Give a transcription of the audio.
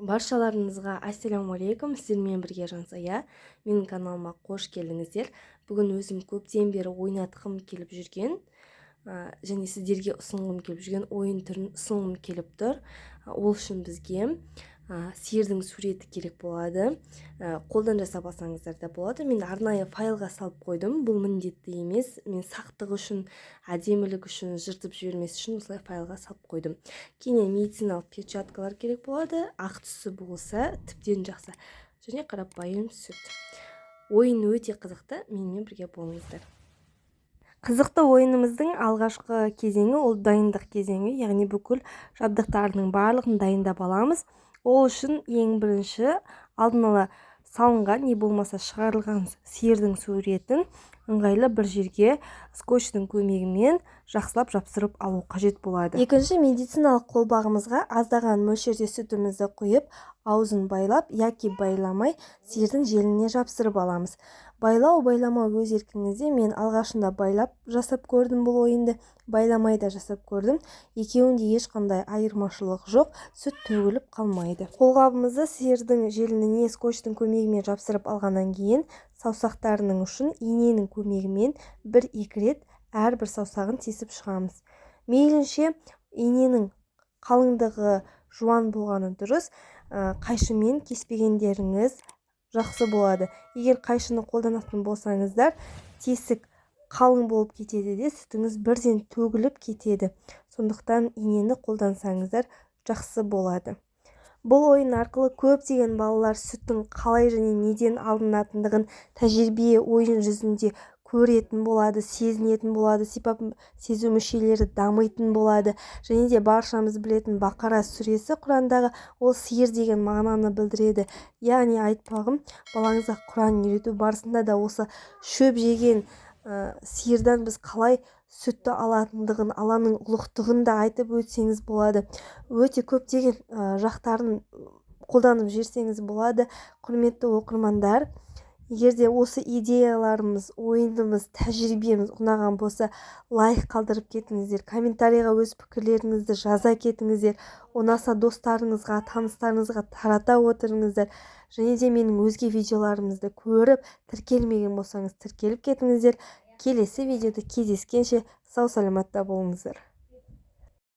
Баршаларыңызға ассалаумағалейкум, сіздермен бірге Жансая. Менің каналыма қош келдіңіздер. Бүгін өзім көптен бері ойнатқым келіп жүрген және сіздерге ұсынғым келіп жүрген ойын түрін ұсынғым келіп тұр. Ол үшін бізге сиырдың суреті керек болады. Қолдан жасап алсаңыздар да болады. Мен арнайы файлға салып қойдым. Бұл міндетті емес. Мен сақтық үшін, әдемілік үшін, жыртып жібермес үшін осылай файлға салып қойдым. Кейін медициналық перчаткалар керек болады. Ақ түсі болса тіптен жақсы. Және қарапайым сүт. Ойын өте қызықты. Менімен бірге болыңыздар. Қызықты ойынымыздың алғашқы кезеңі ол дайындық кезеңі, яғни бүкіл жабдықтардың барлығын дайындап аламыз. Ол үшін ең бірінші алдын ала салынған, не болмаса шығарылған сиырдың суретін ыңғайлы бір жерге скотчтың көмегімен жақсылап жапсырып алу қажет болады. Екінші, медициналық қолбағымызға аздаған мөлшерде сүтімізді құйып, аузын байлап яки байламай сиырдың желіне жапсырып аламыз. Байлау, байламау өз еркіңізде. Мен алғашында байлап жасап көрдім бұл ойынды, байламай да жасап көрдім. Екеуінде ешқандай айырмашылық жоқ, сүт төгіліп қалмайды. Қолғабымызды сиырдың желініне скотчтың көмегімен жапсырып алғаннан кейін, саусақтарының ұшын иненің көмегімен 1-2 рет әрбір саусағын тесіп шығамыз. Мейлінше иненің қалыңдығы жуан болғаны дұрыс, қайшымен кеспегендеріңіз жақсы болады. Егер қайшыны қолданатын болсаңыздар, тесік қалың болып кетеді де сүтіңіз бірден төгіліп кетеді. Сондықтан инені қолдансаңыздар жақсы болады. Бұл ойын арқылы көптеген балалар сүттің қалай және неден алынатындығын тәжірибе ойын жүзінде көретін болады, сезінетін болады, сипап сезу мүшелері дамитын болады. Және де баршамыз білетін Бақара сүресі Құрандағы ол сиыр деген мағынаны білдіреді. Яғни айтпағым, балаңызға Құран үйрету барысында да осы шөп жеген сиырдан біз қалай сүтті алатындығын, Алланың ұлықтығын да айтып өтсеңіз болады. Өте көптеген жақтарын қолданып жерсеңіз болады. Құрметті оқырмандар, егерде осы идеяларымыз, ойынымыз, тәжірибеміз ұнаған болса, лайк қалдырып кетіңіздер, комментарийға өз пікірлеріңізді жаза кетіңіздер, ұнаса достарыңызға, таныстарыңызға тарата отырыңыздар. Және де менің өзге видеоларымызды көріп, тіркелмеген болсаңыз тіркеліп кетіңіздер. Келесі видеода кездескенше сау саламатта болыңыздар.